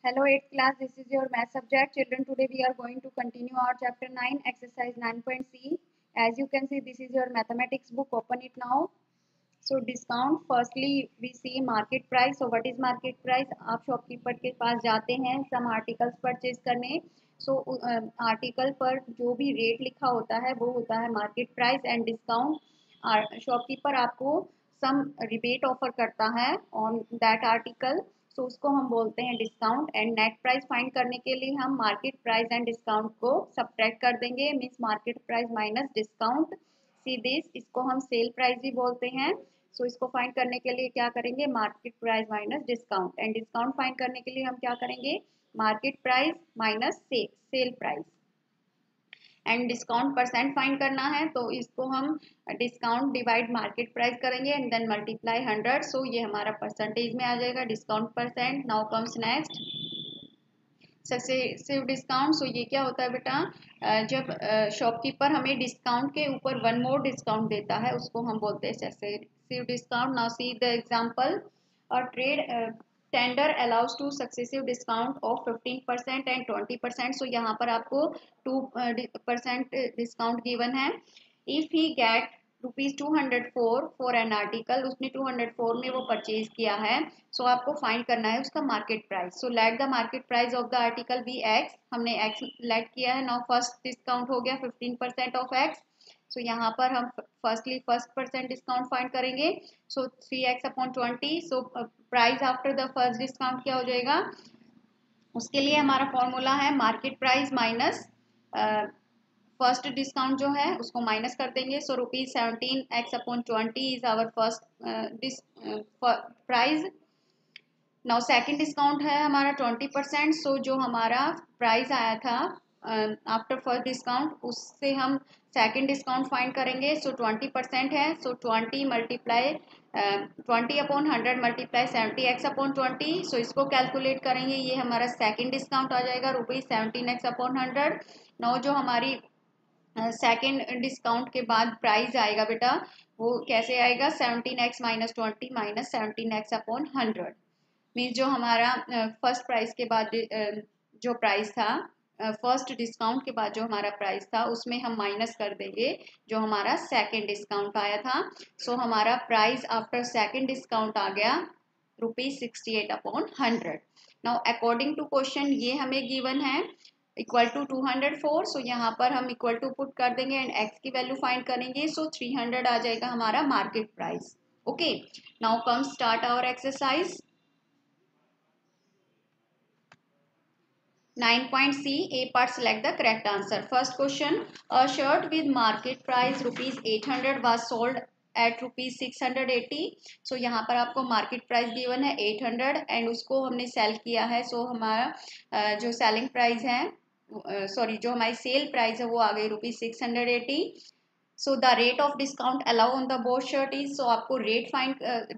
Hello 8th class, this is your math subject. Children, today we are going to continue our chapter 9, exercise 9.c. As you can see, this is your mathematics book. Open it now. So discount, firstly we see market price. So what is market price? आप shopkeeper के पास जाते हैं some articles purchase करने. So article पर जो भी rate लिखा होता है वो होता है market price and discount. Shopkeeper आपको सम रिबेट ऑफर करता है ऑन दैट आर्टिकल. सो उसको हम बोलते हैं discount. And net price find करने के लिए हम मार्केट प्राइस एंड डिस्काउंट को सब्ट्रैक्ट कर देंगे. Means market price minus discount. See this, इसको हम सेल प्राइस भी बोलते हैं. सो इसको फाइंड करने के लिए क्या करेंगे? Market price minus discount. And discount find करने के लिए हम क्या करेंगे? Market price minus sale price. And discount percent find करना है तो इसको हम डिस्काउंट डिवाइड मार्केट प्राइस करेंगे एंड देन मल्टीप्लाई 100. सो ये हमारा परसेंटेज में आ जाएगा discount percent. Now comes next successive discount. So ये क्या होता है बेटा? जब शॉपकीपर हमें डिस्काउंट के ऊपर वन मोर डिस्काउंट देता है उसको हम बोलते हैं successive discount. Now see the example. और trade tender allows two successive discount of 15% and 20%. So यहाँ पर आपको 2% डिस्काउंट गिवन है. If he get ₹204 for an article, उसने 204 में वो परचेज किया है. सो आपको फाइंड करना है उसका market price. So let the market price of the article be x. हमने एक्स लेट किया है. नाउ फर्स्ट डिस्काउंट हो गया 15% ऑफ एक्स. सो यहाँ पर हम firstly first percent discount find करेंगे. So 3x/20. So price after the first discount क्या हो जाएगा? उसके लिए हमारा फॉर्मूला है market price minus first discount जो है उसको माइनस कर देंगे. So ₹17x/20 is our first price. Now second discount है हमारा 20%. सो जो हमारा प्राइस आया था आफ्टर फर्स्ट डिस्काउंट उससे हम सेकंड डिस्काउंट फाइंड करेंगे. सो 20% है. सो 20 मल्टीप्लाई 20/100 मल्टीप्लाई 70x/20. सो इसको कैलकुलेट करेंगे. ये हमारा सेकंड डिस्काउंट आ जाएगा ₹17x/100. नाउ जो हमारी सेकंड डिस्काउंट के बाद प्राइस आएगा बेटा वो कैसे आएगा? 17x - 20 - 17x/100. मीन्स जो हमारा फर्स्ट प्राइस के बाद जो प्राइस था फर्स्ट डिस्काउंट के बाद जो हमारा प्राइस था उसमें हम माइनस कर देंगे जो हमारा सेकंड डिस्काउंट आया था. सो हमारा प्राइस आफ्टर सेकंड डिस्काउंट आ गया ₹68/100. नाउ अकॉर्डिंग टू क्वेश्चन ये हमें गिवन है इक्वल टू 204. सो यहाँ पर हम इक्वल टू पुट कर देंगे एंड एक्स की वैल्यू फाइंड करेंगे. सो 300 आ जाएगा हमारा market price. Okay, now come start our exercise 9.c. A part, select the correct answer. First question, a shirt with market price ₹800 was sold at ₹680. सो यहाँ पर आपको मार्केट प्राइस गिवन है 800 and उसको हमने सेल किया है. सो हमारा जो सेलिंग प्राइस है जो हमारी सेल प्राइस है वो आ गई ₹680. So the rate of discount allow on the both shirt is. So आपको रेट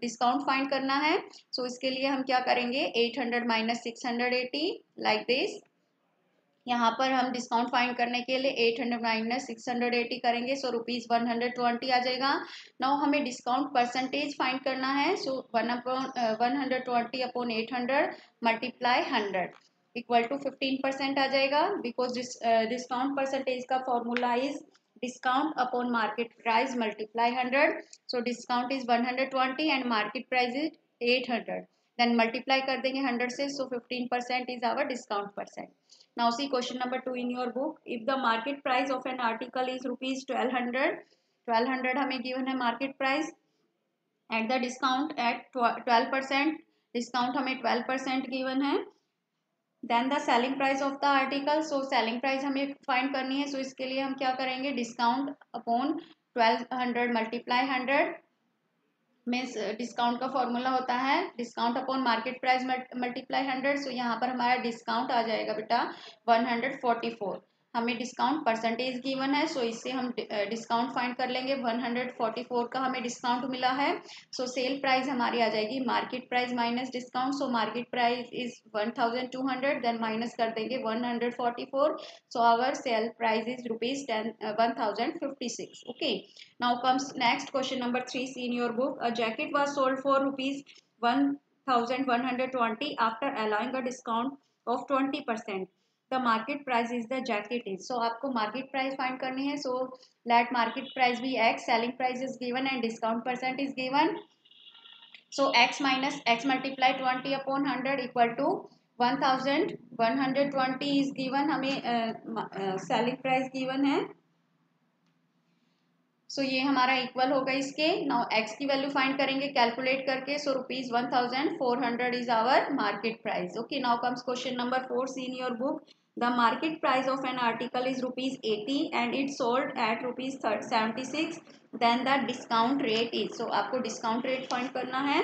डिस्काउंट फाइंड करना है. सो इसके लिए हम क्या करेंगे? 800 - 680 लाइक दिस. यहाँ पर हम डिस्काउंट फाइंड करने के लिए 800 - 680 करेंगे. सो ₹120 आ जाएगा. नाउ हमें डिस्काउंट परसेंटेज फाइंड करना है. सो 120/800 मल्टीप्लाई 100 इक्वल टू 15% आ जाएगा. बिकॉज डिस्काउंट परसेंटेज का formula is discount upon market price multiply 100. So discount is 120 and market price is 800. Then multiply कर देंगे 100 से. So 15% is our discount percent. Now see question number 2 in your book. If the market price of an article is ₹1200 हमें given है market price at the discount at 12%. Discount हमें 12% given है. Then the selling price of the article. So selling price हमें find करनी है. So इसके लिए हम क्या करेंगे? Discount upon 1200 multiply 100 means discount का फॉर्मूला होता है discount upon market price multiply 100. So यहाँ पर हमारा डिस्काउंट आ जाएगा बेटा 144. हमें डिस्काउंट परसेंटेज गिवन है. सो इससे हम डिस्काउंट फाइंड कर लेंगे. 144 का हमें डिस्काउंट मिला है. सो सेल प्राइस हमारी आ जाएगी market price minus discount. So market price is 1200. Then minus कर देंगे 144. So our sale price is ₹1056. Okay, now comes next question number 3. See in your book. A jacket was sold for ₹1120 after allowing a discount of 20%. The market price is the jacket is. So आपको market price find करनी है. So let market price be x, selling price is given and discount percent is given. So x minus x multiply 20 upon 100 equal to 1000. 120 is given, हमें selling price given है. सो ये हमारा equal होगा इसके. Now x की value find करेंगे calculate करके. So ₹1400 is our market price. Okay, now comes question number 4. See in your book. The market price of an article is ₹80 and it sold at ₹76. Then the discount rate is. So आपको discount rate find करना है.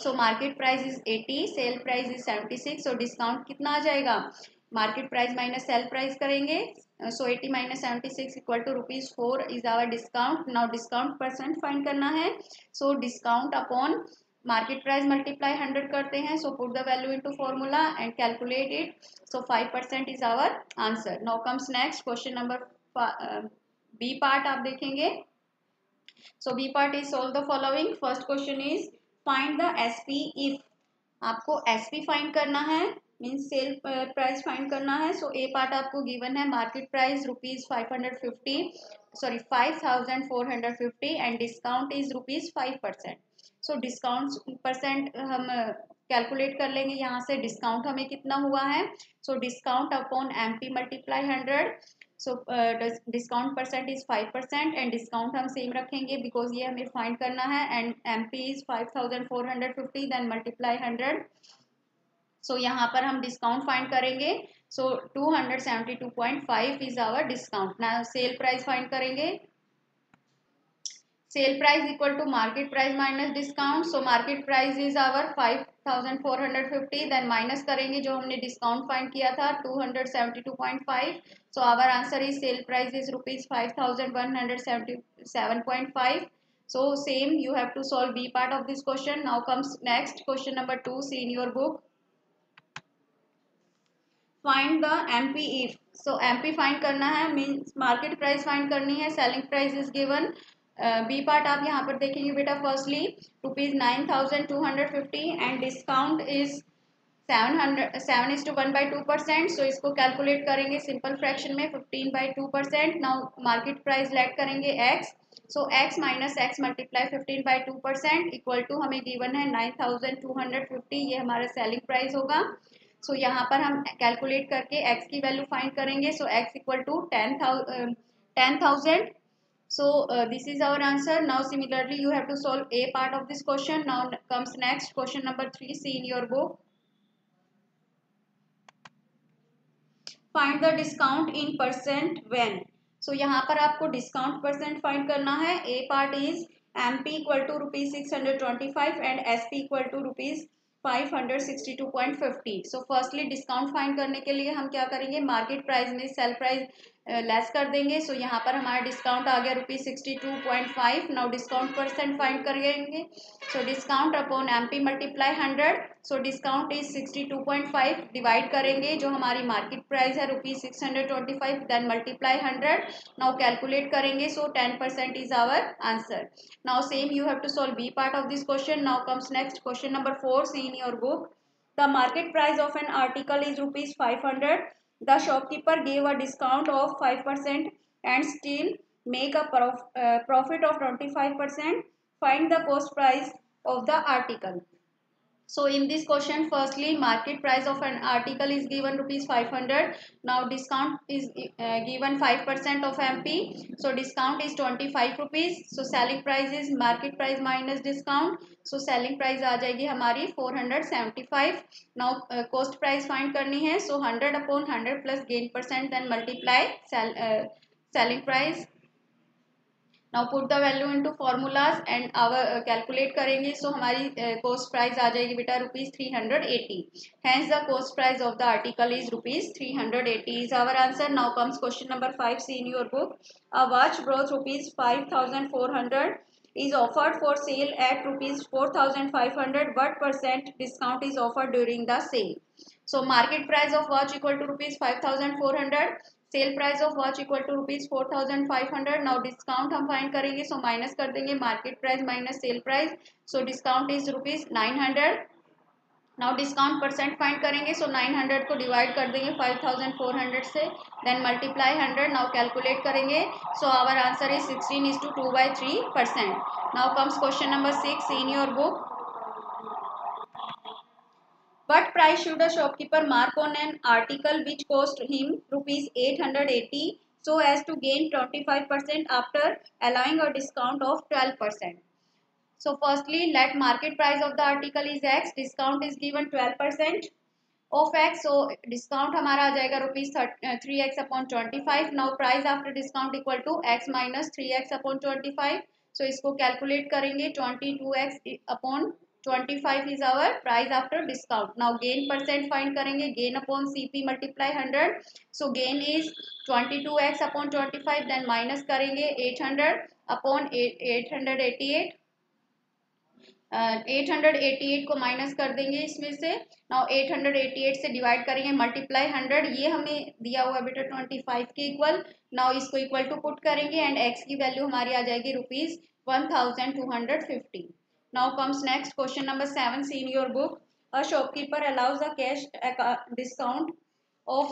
So market price is 80, sale price is 76. So discount कितना आ जाएगा? Market price minus sale price करेंगे. So 80 minus 76 equal to ₹4 is our discount. Now discount percent find करना है. So discount upon market price multiply 100 करते हैं. So put the value into formula and calculate it. So 5% is our answer. Now comes next question number B part आप देखेंगे. So B part is solve the following. First question is find the SP if. आपको SP find करना है, means cell price find करना है. So A part आपको given है. Market price ₹5450 and discount is ₹5%. So discount percent हम calculate कर लेंगे. यहाँ से डिस्काउंट हमें कितना हुआ है. So discount upon MP multiply 100. So discount percent is 5% and discount हम सेम रखेंगे बिकॉज ये हमें फाइंड करना है. And MP is 5450 then multiply 100. So यहाँ पर हम डिस्काउंट फाइंड करेंगे. So 272.5 is our discount. Now sale price find करेंगे. Sale price equal to market price minus discount. So market price is our 5450. Then minus करेंगे जो हमने discount find किया था 272.5. So our answer is sale price is ₹5177.5. So same you have to solve B part of this question. Now comes next question number 2. See in your book. Find the MP if. So MP find करना है, means market price find करनी है. Selling price is given. B part आप यहाँ पर देखेंगे बेटा. Firstly ₹9250 and discount is 7:1/2%. So इसको कैलकुलेट करेंगे सिंपल फ्रैक्शन में 15/2%. नाउ मार्केट प्राइस लेट करेंगे x. So x minus x multiply 15/2% equal to हमें गिवन है 9250. ये हमारा सेलिंग प्राइस होगा. सो यहाँ पर हम कैलकुलेट करके x की वैल्यू फाइंड करेंगे. So x equal to 10,000. So this is our answer. Now similarly you have to solve A part of this question. Now comes next question number 3. See in your book. Find the discount in percent when. So यहाँ पर आपको discount percent find करना है. A part is MP equal to ₹625 and SP equal to ₹562.50. So firstly discount find करने के लिए हम क्या करेंगे, मार्केट प्राइस में सेल प्राइस लेस कर देंगे. सो यहाँ पर हमारा डिस्काउंट आ गया ₹62.5. नाउ डिस्काउंट परसेंट फाइंड करेंगे. सो discount upon MP multiply 100. So discount is 62.5 divide करेंगे जो हमारी मार्केट प्राइस है ₹625 देन मल्टीप्लाई 100. नाउ कैलकुलेट करेंगे. So 10% is our answer. Now same you have to solve B part of this question. Now comes next question number 4. See in your book. The market price of an article is ₹500. The shopkeeper gave a discount of 5% and still make a profit of 25%. Find the cost price of the article. So in this question, firstly market price of an article is given ₹500. Now discount is given 5% of MP. So discount is ₹25. So selling price is market price minus discount. So selling price आ जाएगी हमारी 475. Now cost price find करनी है. So 100 upon 100 plus gain percent then multiply selling price. Now put the value into formulas and our calculate करेंगे. So हमारी cost price आ जाएगी बेटा ₹380. Hence the cost price of the article is ₹380 is our answer. Now comes question number 5. See in your book. A watch worth ₹5,400 is offered for sale at ₹4,500. What percent discount is offered during the sale? So market price of watch equal to ₹5,400. Sale price of watch equal to ₹4,500. Now discount हम find करेंगे. So minus कर देंगे market price minus sale price. So discount is ₹900. Now discount percent find करेंगे, so 900 को divide कर देंगे 5400 से, then multiply 100. Now calculate करेंगे, so our answer is 16:2/3%. Now comes question number 6 in your book. What price should a shopkeeper mark on an article which cost him rupees 880 so as to gain 25% after allowing a discount of 12%? So firstly, let market price of the article is X, discount is given 12% of X, so discount हमारा आ जाएगा rupees 3x/25. Now price after discount equal to X minus 3x/25. So इसको calculate करेंगे, 22x/25 is our price after discount. Now gain percent find करेंगे, gain upon CP multiply 100. So gain is 22x/25, then minus करेंगे 800 upon 888. 888 को minus कर देंगे इसमें से. Now 888 से डिवाइड करेंगे, मल्टीप्लाई 100, ये हमें दिया हुआ है बेटा 25 के इक्वल. नाउ इसको इक्वल टू पुट करेंगे एंड एक्स की वैल्यू हमारी आ जाएगी rupees 1250. Now comes next question number 7 see in your book. A shopkeeper allows a cash discount of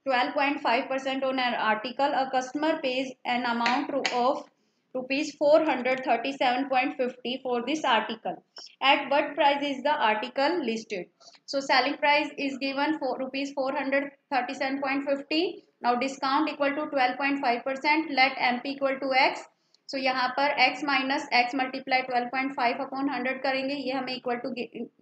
12.5% on an article. A customer pays an amount of rupees 437.50 for this article. At what price is the article listed? So selling price is given for rupees 437.50. Now discount equal to 12.5%. Let MP equal to X. So यहाँ पर x minus x multiply 12.5/100 करेंगे, ये हमें equal to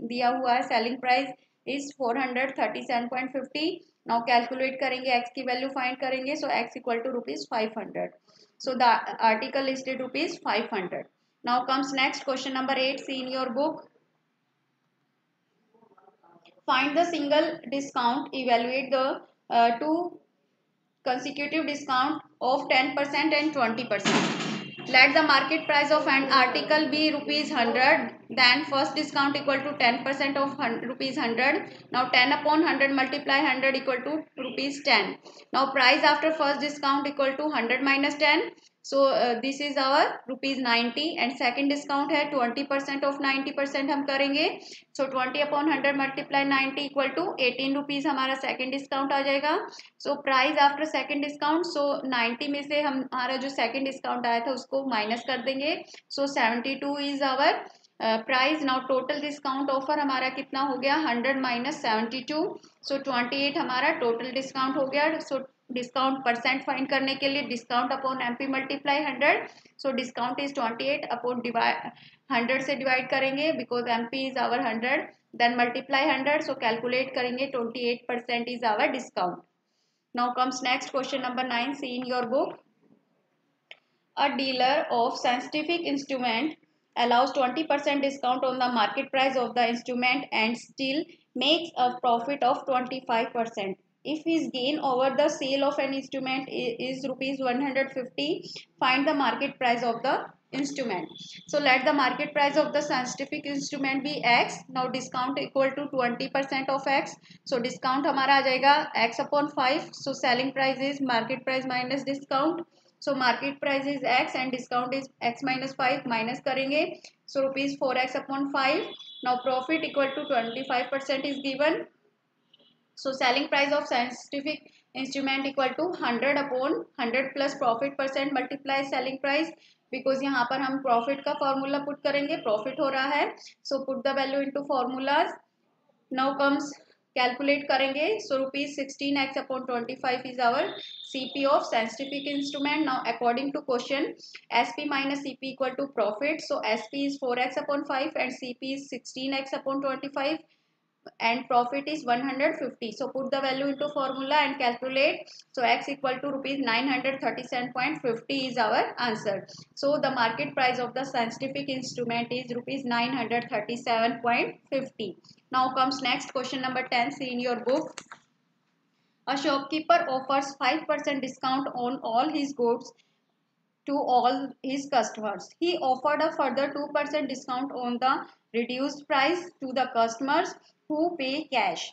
दिया हुआ है selling price is 437.50. Now calculate करेंगे, x की वैल्यू फाइंड करेंगे, so x equal to rupees 500. So the article listed rupees 500. Now comes next question number 8. See in your book. Find the single discount. Evaluate the two consecutive discount of 10% and 20%. Let the market price of an article be rupees 100. Then first discount equal to 10% of rupees 100. Now 10/100 multiply 100 equal to rupees 10. Now price after first discount equal to 100 minus 10. So this is our rupees 90 and second discount है 20% of 90% हम करेंगे. So 20/100 multiply 90 equal to 18 rupees हमारा second discount आ जाएगा. So price after second discount, so 90 में से हमारा जो second discount आया था उसको माइनस कर देंगे. So 72 is our price. Now total discount offer हमारा कितना हो गया, 100 माइनस 72. सो 28 हमारा टोटल डिस्काउंट हो गया. सो डिस्काउंट परसेंट फाइंड करने के लिए discount upon MP multiply 100. So discount is 28 upon 100 से डिवाइड करेंगे because MP is our 100, then multiply 100. So calculate करेंगे, 28% is our discount. Now comes next question number 9. See in your book. A dealer of scientific instrument allows 20% discount on the market price of the instrument and still makes a profit of 25%. If his gain over the sale of an instrument is rupees 150, find the market price of the instrument. So let the market price of the scientific instrument be X. Now discount equal to 20% of X. So discount हमारा आ जाएगा X/5. So selling price is market price minus discount. So market price is X and discount is X minus 5. Minus करेंगे, so rupees 4x/5. Now profit equal to 25% is given. So selling price of scientific instrument equal to 100/100 plus profit percent multiply selling price. Because यहाँ पर हम profit का formula put करेंगे, profit हो रहा है. So put the value into formulas. Now comes calculate करेंगे, so rupees 16x/25 is our CP of scientific instrument. Now according to question, SP minus CP equal to profit. So SP is 4x/5 and CP is 16x/25 and profit is 150. So put the value into formula and calculate. So X equal to rupees 937.50 is our answer. So the market price of the scientific instrument is rupees 937.50. Now comes next question number 10. See in your book. A shopkeeper offers 5% discount on all his goods to all his customers. He offered a further 2% discount on the reduced price to the customers who pay cash.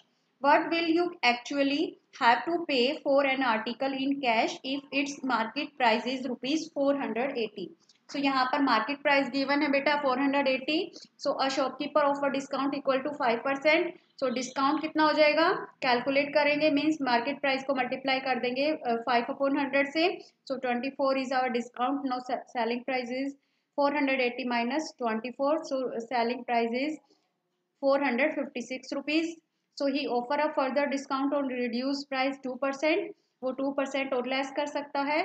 What will you actually have to pay for an article in cash if its market price is rupees 480? So यहाँ पर market price given है बेटा 480. So a shopkeeper offer discount equal to 5%. So discount कितना हो जाएगा, calculate करेंगे, means market price को multiply कर देंगे 5/100 से. So 24 is our discount. No selling price is 480 minus 24. So selling price is 456 rupees. So he offer a further discount on reduced price 2%. वो 2% और लेस कर सकता है.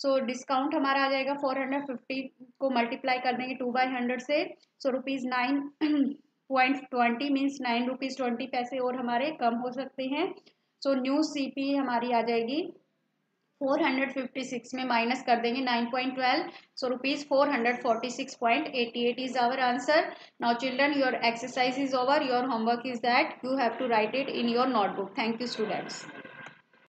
सो डिस्काउंट हमारा आ जाएगा 450 को मल्टीप्लाई कर देंगे 2/100 से. सो रुपीज़ 9.20 मीन्स 9 रुपीज़ 20 पैसे और हमारे कम हो सकते हैं. सो न्यू CP हमारी आ जाएगी 456 में माइनस कर देंगे 9.12. So rupees 446.88 is our answer. Now children, your exercise is over. Your homework is that you have to write it in your notebook. Thank you students.